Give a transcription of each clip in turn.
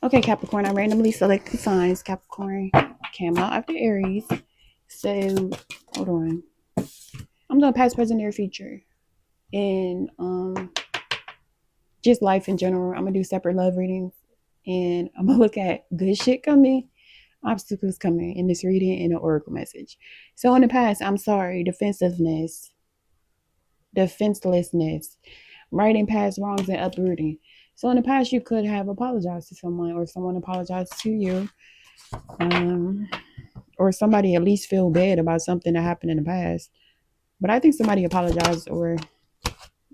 Okay, Capricorn, I randomly selected signs. Capricorn came out after Aries. So, hold on. I'm doing past, present, near, future. And just life in general. I'm going to do separate love readings. And I'm going to look at good shit coming, obstacles coming in this reading, and an oracle message. So, in the past, I'm sorry, defenselessness, writing past wrongs and uprooting. So, in the past, you could have apologized to someone or someone apologized to you. Or somebody at least feel bad about something that happened in the past. But I think somebody apologized or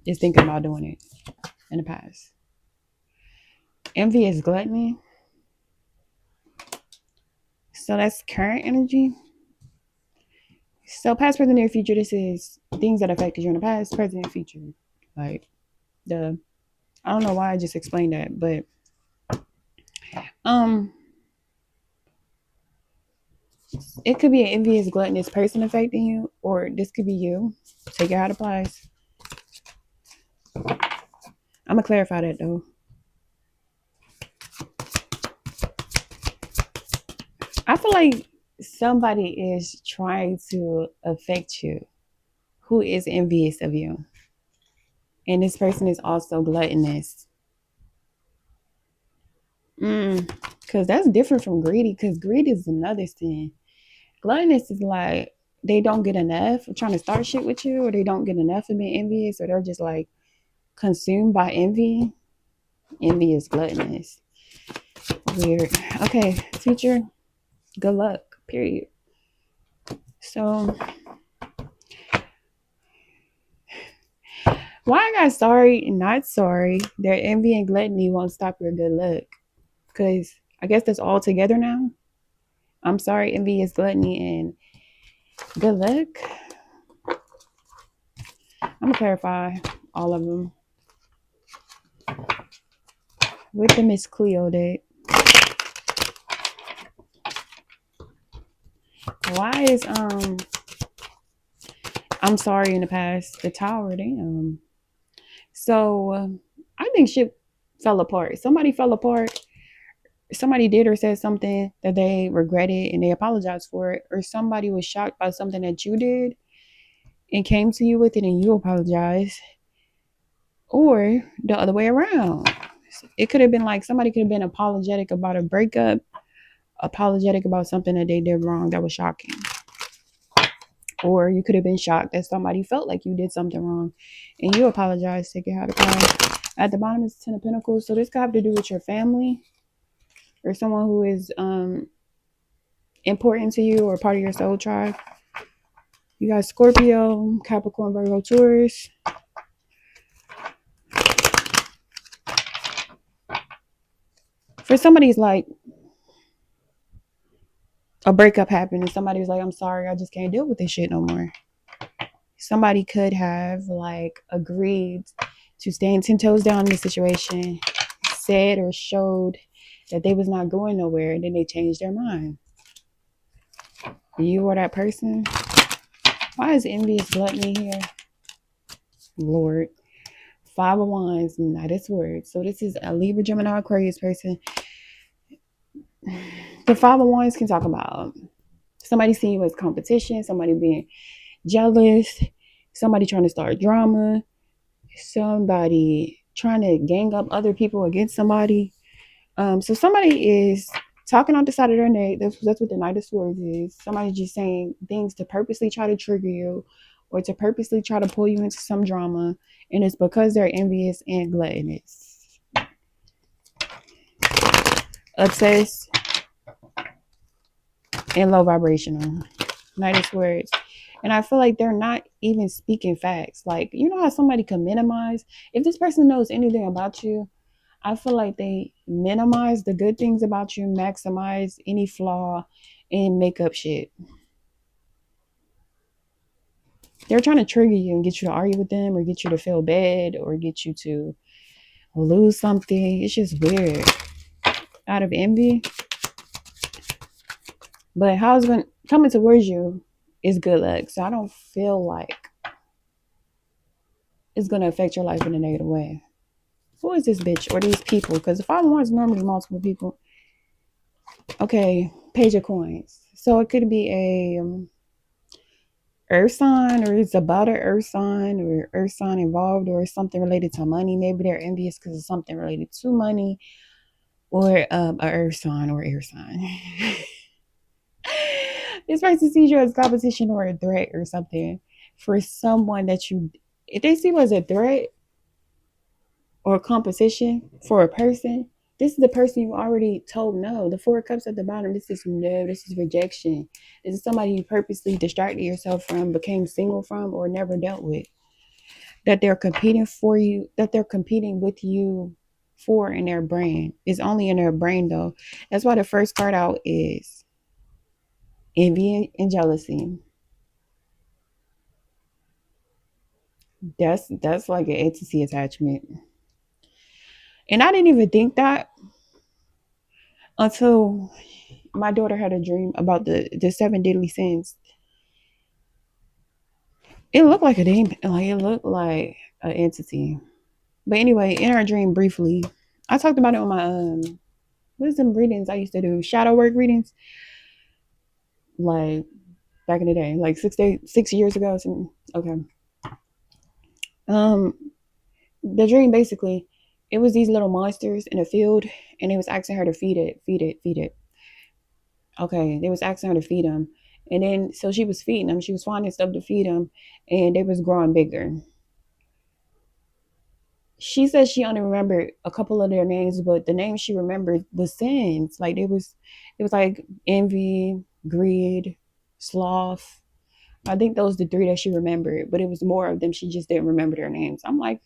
is thinking about doing it in the past. Envious gluttony. So that's current energy. So past, present, near, future. This is things that affected you in the past, present, and future. Like I don't know why I just explained that, but um, it could be an envious, gluttonous person affecting you, or this could be you. Take it how it applies. I'm gonna clarify that though. I feel like somebody is trying to affect you who is envious of you. And this person is also gluttonous. Because that's different from greedy, because greed is another sin. Gluttonous is like they don't get enough of trying to start shit with you, or they don't get enough of being envious, or they're just like consumed by envy. Envy is gluttonous. Weird. Okay, teacher, good luck, period. So why I got sorry and not sorry that envy and gluttony won't stop your good luck. Because I guess that's all together now. I'm sorry, envy is gluttony and good luck. I'm going to clarify all of them with the Miss Cleo deck. Why is I'm sorry in the past, the Tower, damn. So I think shit fell apart. Somebody fell apart. Somebody did or said something that they regretted and they apologized for it, or somebody was shocked by something that you did and came to you with it and you apologized, or the other way around. It could have been like somebody could have been apologetic about a breakup, apologetic about something that they did wrong that was shocking. Or you could have been shocked that somebody felt like you did something wrong and you apologized, take it how to cry. At the bottom is 10 of Pentacles. So this could have to do with your family or someone who is important to you or part of your soul tribe. You got Scorpio, Capricorn, Virgo, Taurus. For somebody's like a breakup happened and somebody was like, I'm sorry, I just can't deal with this shit no more. Somebody could have like agreed to stand 10 toes down in the situation, said or showed that they was not going nowhere, and then they changed their mind. You are that person. Why is envious gluttony here? Lord. 5 of Wands, Knight of Swords. So this is a Libra, Gemini, Aquarius person. The 5 of Wands can talk about somebody seeing you as competition, somebody being jealous, somebody trying to start drama, somebody trying to gang up other people against somebody. So somebody is talking on the side of their neck. That's what the Knight of Swords is. Somebody just saying things to purposely try to trigger you or to purposely try to pull you into some drama. And it's because they're envious and gluttonous. Obsessed and low vibrational. Knight of Swords. And I feel like they're not even speaking facts. Like, you know how somebody can minimize? If this person knows anything about you, I feel like they minimize the good things about you, maximize any flaw, and make up shit. They're trying to trigger you and get you to argue with them or get you to feel bad or get you to lose something. It's just weird. Out of envy. But how it's going coming towards you is good luck. So I don't feel like it's going to affect your life in a negative way. Who is this bitch or these people? Because the Father wants normally multiple people. Okay, Page of Coins. So it could be a earth sign, or it's about an earth sign, or earth sign involved, or something related to money. Maybe they're envious because it's something related to money, or a earth sign or air sign. This person sees you as competition or a threat or something for someone that you, if they see you as a threat or competition for a person, this is the person you already told no. The Four of Cups at the bottom, this is no, this is rejection. This is somebody you purposely distracted yourself from, became single from, or never dealt with. That they're competing for you, that they're competing with you for in their brain. It's only in their brain though. That's why the first card out is envy and jealousy. That's like an entity attachment. And I didn't even think that until my daughter had a dream about the seven deadly sins. It looked like a demon, like it looked like an entity. But anyway, in our dream, briefly, I talked about it on my wisdom readings. I used to do shadow work readings, like back in the day, like 6 years ago. Okay. Um, the dream basically, it was these little monsters in a field, and they was asking her to feed it, feed it, feed it. Okay, they was asking her to feed them, and then so she was feeding them. She was finding stuff to feed them, and they was growing bigger. She said she only remembered a couple of their names, but the names she remembered was sins. Like it was like envy, greed, sloth. I think those the three that she remembered, but it was more of them. She just didn't remember their names. I'm like,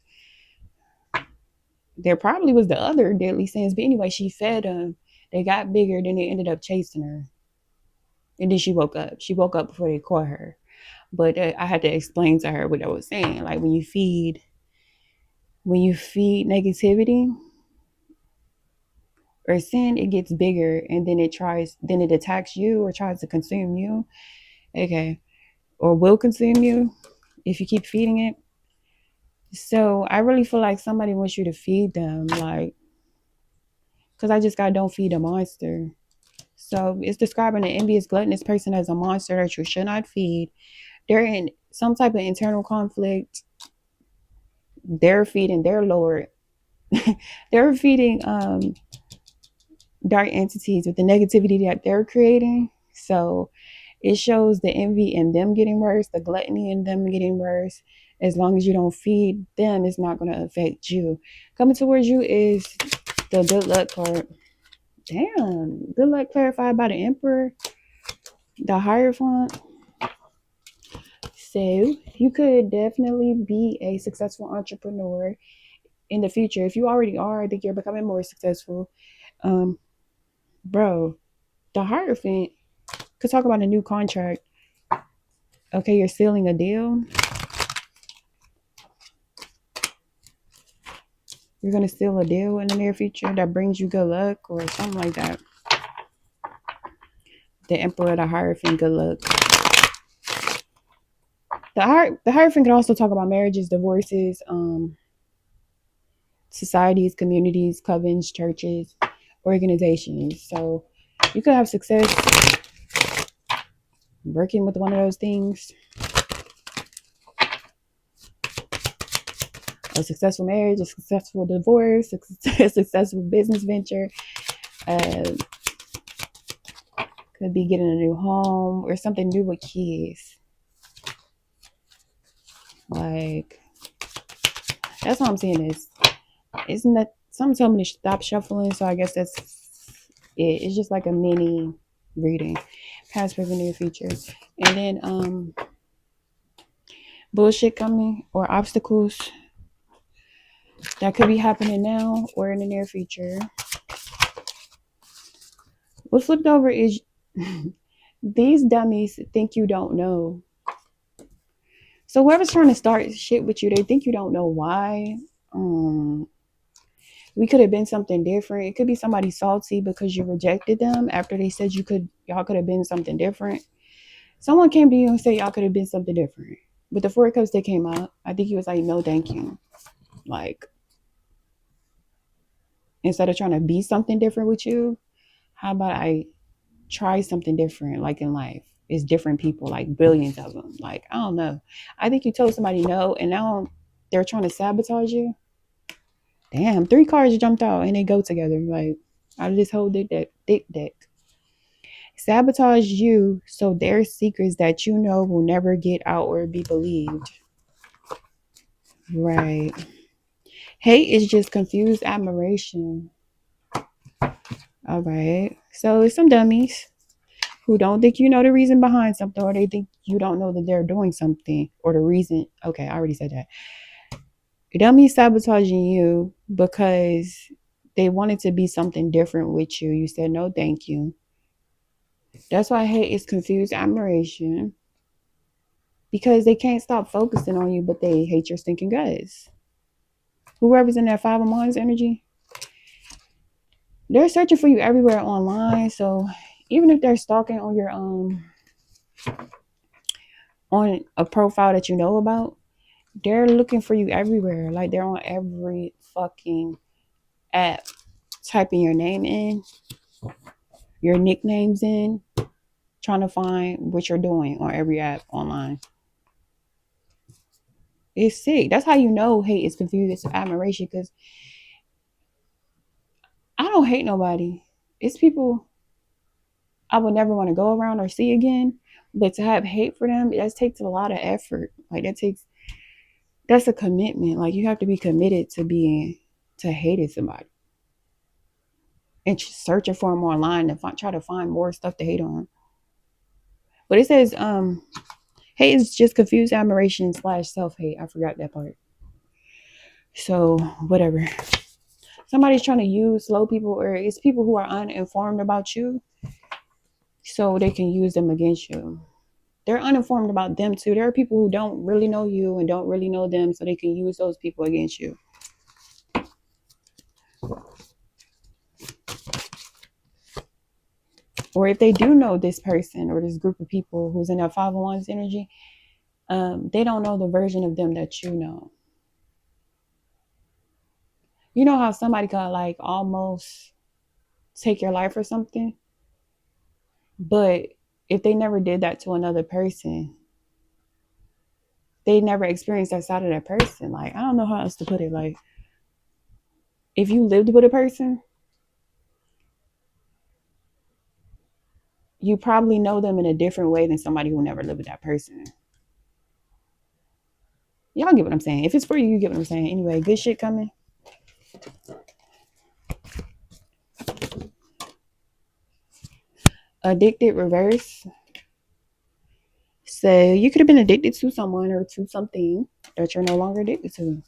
there probably was the other deadly sins, but anyway, she fed them. They got bigger, then they ended up chasing her, and then she woke up. She woke up before they caught her. But I had to explain to her what I was saying. Like when you feed negativity or sin, it gets bigger, and then it attacks you or tries to consume you. Okay, or will consume you if you keep feeding it. So I really feel like somebody wants you to feed them, like, because I just got don't feed a monster. So it's describing an envious, gluttonous person as a monster that you should not feed. They're in some type of internal conflict. They're feeding their lord. They're feeding dark entities with the negativity that they're creating. So it shows the envy in them getting worse, the gluttony in them getting worse. As long as you don't feed them, it's not going to affect you. Coming towards you is the good luck card. Damn, good luck clarified by the Emperor, the Hierophant. So you could definitely be a successful entrepreneur in the future. If you already are, I think you're becoming more successful. Um, bro, the Hierophant could talk about a new contract. Okay, you're sealing a deal. You're gonna seal a deal in the near future that brings you good luck or something like that. The Emperor, the Hierophant, good luck. The Hierophant can also talk about marriages, divorces, societies, communities, covens, churches, organizations. So you could have success working with one of those things. A successful marriage, a successful divorce, a successful business venture. Uh, could be getting a new home or something new with kids. Like, that's what I'm saying is, isn't that, someone told me to stop shuffling, so I guess that's it. It's just like a mini reading. Past, present, near, future. And then bullshit coming or obstacles that could be happening now or in the near future. What flipped over is these dummies think you don't know. So whoever's trying to start shit with you, they think you don't know why. We could have been something different. It could be somebody salty because you rejected them after they said y'all could have been something different. Someone came to you and said y'all could have been something different. But the Four Cups that came out, I think he was like, no, thank you. Like, Instead of trying to be something different with you, how about I try something different, like in life? It's different people, like billions of them. Like, I don't know. I think you told somebody no, and now they're trying to sabotage you. Damn, 3 cards jumped out and they go together. Like, out of this whole thick deck. Sabotage you so their secrets that you know will never get out or be believed. Right. Hate is just confused admiration. All right. So it's some dummies who don't think you know the reason behind something, or they think you don't know that they're doing something or the reason. Okay, I already said that. Dummies sabotaging you because they wanted to be something different with you. You said no, thank you. That's why hate is confused admiration, because they can't stop focusing on you, but they hate your stinking guts. Whoever's in that 5 of Wands energy, they're searching for you everywhere online. So even if they're stalking on your on a profile that you know about, they're looking for you everywhere. Like, they're on every fucking app, typing your name in, your nicknames in, trying to find what you're doing on every app online. It's sick. That's how you know hate is confused admiration, because I don't hate nobody. It's people I would never want to go around or see again. But to have hate for them, that takes a lot of effort. Like, that's a commitment. Like, you have to be committed to hating somebody and searching for them online and try to find more stuff to hate on. But it says, hate is just confused admiration / self-hate. I forgot that part. So whatever. Somebody's trying to use slow people, or it's people who are uninformed about you, so they can use them against you. They're uninformed about them too. There are people who don't really know you and don't really know them, so they can use those people against you. Or if they do know this person or this group of people who's in that 501's energy, they don't know the version of them that you know. You know how somebody could like almost take your life or something? But if they never did that to another person, they never experienced that side of that person. Like, I don't know how else to put it. Like, if you lived with a person, you probably know them in a different way than somebody who never lived with that person. Y'all get what I'm saying. If it's for you, you get what I'm saying. Anyway, good shit coming. Addicted reverse. So you could have been addicted to someone or to something that you're no longer addicted to.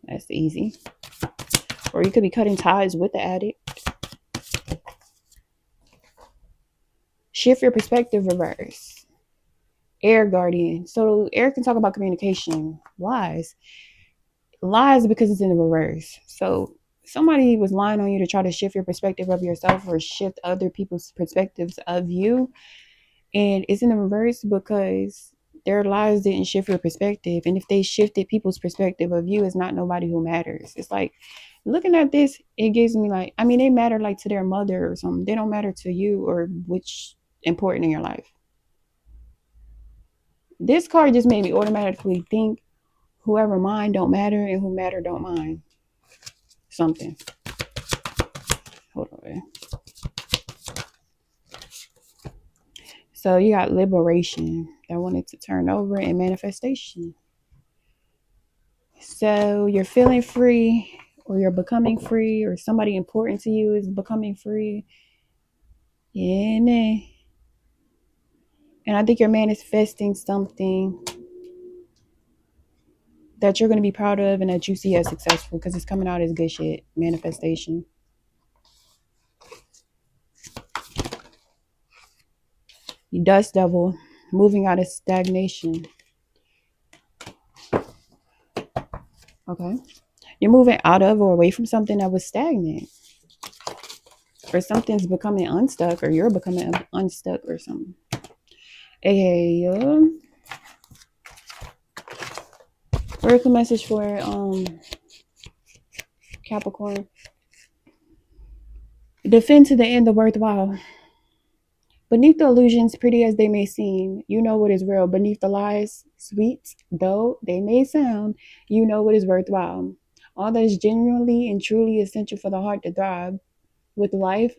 That's easy. Or you could be cutting ties with the addict. Shift your perspective reverse. Air guardian. So air can talk about communication. Lies because it's in the reverse. So somebody was lying on you to try to shift your perspective of yourself or shift other people's perspectives of you. And it's in the reverse because their lies didn't shift your perspective. And if they shifted people's perspective of you, it's not nobody who matters. It's like, looking at this, it gives me like, I mean, they matter like to their mother or something. They don't matter to you or which important in your life. This card just made me automatically think whoever mind don't matter and who matter don't mind something. Hold on. So you got liberation that wanted to turn over and manifestation. So you're feeling free, or you're becoming free, or somebody important to you is becoming free. And I think you're manifesting something that you're going to be proud of and that you see as successful, because it's coming out as good shit. Manifestation. You dust devil, moving out of stagnation. Okay. You're moving out of or away from something that was stagnant. Or something's becoming unstuck, or you're becoming unstuck or something. Hey, where's the message for Capricorn. Defend to the end the worthwhile. Beneath the illusions, pretty as they may seem, you know what is real. Beneath the lies, sweet though they may sound, you know what is worthwhile. All that is genuinely and truly essential for the heart to thrive with life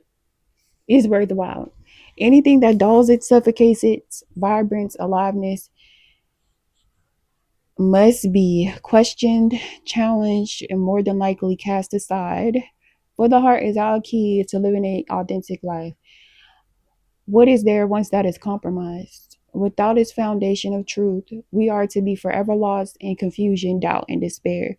is worthwhile. Anything that dulls it, suffocates its vibrance, aliveness, must be questioned, challenged, and more than likely cast aside. For the heart is our key to living an authentic life. What is there once that is compromised? Without its foundation of truth, we are to be forever lost in confusion, doubt, and despair.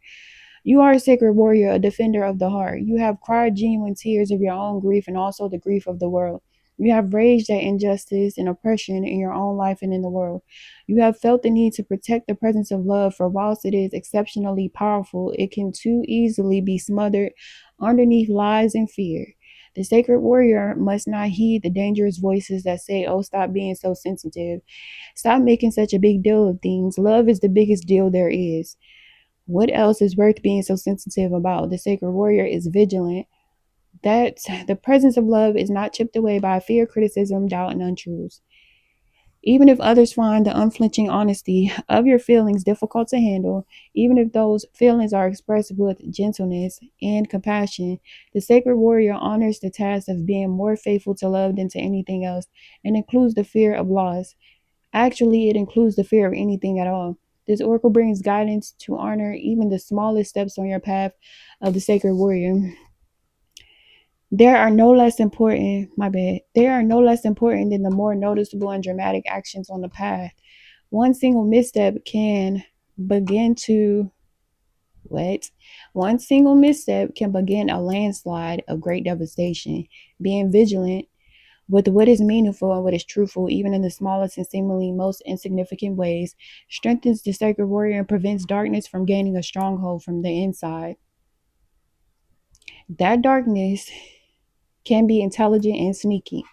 You are a sacred warrior, a defender of the heart. You have cried genuine tears of your own grief and also the grief of the world. You have raged at injustice and oppression in your own life and in the world. You have felt the need to protect the presence of love, for whilst it is exceptionally powerful, it can too easily be smothered underneath lies and fear. The sacred warrior must not heed the dangerous voices that say, oh, stop being so sensitive. Stop making such a big deal of things. Love is the biggest deal there is. What else is worth being so sensitive about? The sacred warrior is vigilant that the presence of love is not chipped away by fear, criticism, doubt, and untruths. Even if others find the unflinching honesty of your feelings difficult to handle, even if those feelings are expressed with gentleness and compassion, the sacred warrior honors the task of being more faithful to love than to anything else and includes the fear of loss. Actually, it includes the fear of anything at all. This oracle brings guidance to honor even the smallest steps on your path of the sacred warrior. There are no less important, my bad. There are no less important than the more noticeable and dramatic actions on the path. One single misstep can begin to what? One single misstep can begin a landslide of great devastation. Being vigilant with what is meaningful and what is truthful, even in the smallest and seemingly most insignificant ways, strengthens the sacred warrior and prevents darkness from gaining a stronghold from the inside. That darkness can be intelligent and sneaky.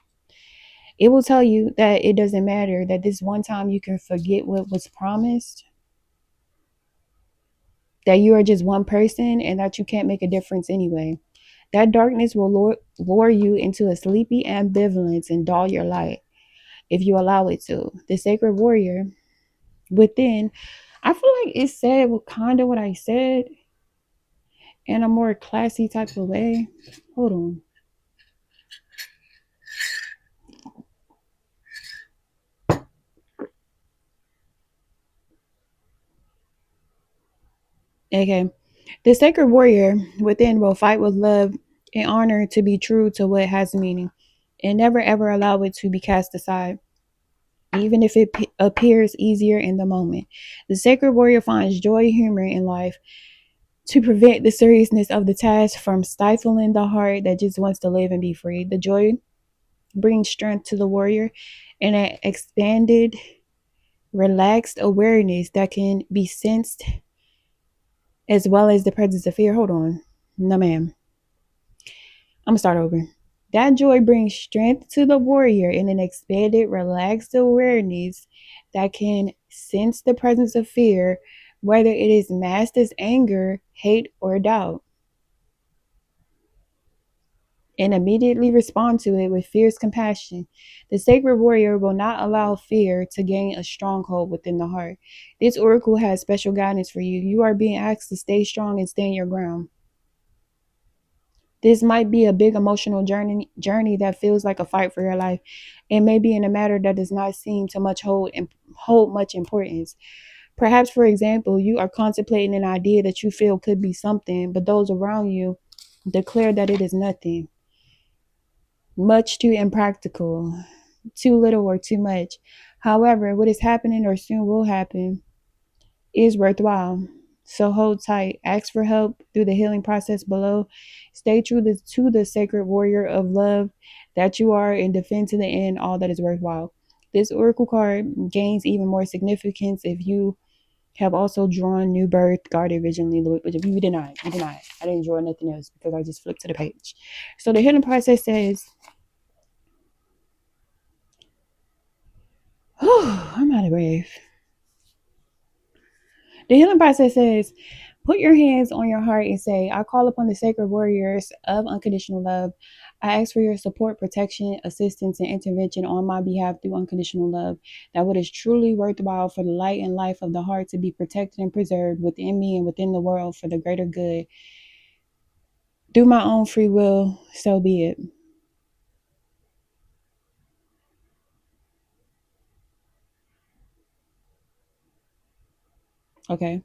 It will tell you that it doesn't matter, that this one time you can forget what was promised, that you are just one person, and that you can't make a difference anyway. That darkness will lure you into a sleepy ambivalence and dull your light if you allow it to. The sacred warrior within, I feel like it said kind of what I said in a more classy type of way. Hold on. Okay. The sacred warrior within will fight with love and honor to be true to what has meaning and never ever allow it to be cast aside, even if it appears easier in the moment. The sacred warrior finds joy, humor in life to prevent the seriousness of the task from stifling the heart that just wants to live and be free. The joy brings strength to the warrior and an expanded, relaxed awareness that can be sensed as well as the presence of fear. Hold on. No, ma'am. I'm gonna start over. That joy brings strength to the warrior in an expanded, relaxed awareness that can sense the presence of fear, whether it is masked as anger, hate, or doubt, and immediately respond to it with fierce compassion. The sacred warrior will not allow fear to gain a stronghold within the heart. This oracle has special guidance for you. You are being asked to stay strong and stand your ground. This might be a big emotional journey that feels like a fight for your life. It may be in a matter that does not seem to hold much importance. Perhaps, for example, you are contemplating an idea that you feel could be something, but those around you declare that it is nothing, much too impractical, too little, or too much. However, what is happening or soon will happen is worthwhile. So hold tight, ask for help through the healing process below. Stay true to the sacred warrior of love that you are and defend to the end all that is worthwhile. This oracle card gains even more significance if you have also drawn new birth, guarded vigilantly, which if you did not, you did not. I didn't draw nothing else because I just flipped to the page. So the healing process says, I'm out of breath. The healing process says, Put your hands on your heart and say, I call upon the sacred warriors of unconditional love. I ask for your support, protection, assistance, and intervention on my behalf through unconditional love. That what is truly worthwhile for the light and life of the heart to be protected and preserved within me and within the world for the greater good. Through my own free will, so be it. Okay.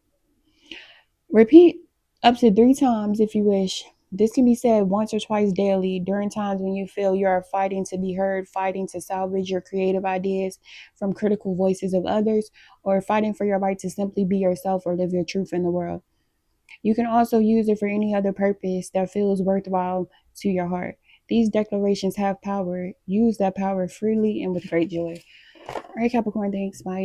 Repeat up to 3 times if you wish. This can be said once or twice daily during times when you feel you are fighting to be heard, fighting to salvage your creative ideas from critical voices of others, or fighting for your right to simply be yourself or live your truth in the world. You can also use it for any other purpose that feels worthwhile to your heart. These declarations have power. Use that power freely and with great joy. All right, Capricorn, thanks. Bye.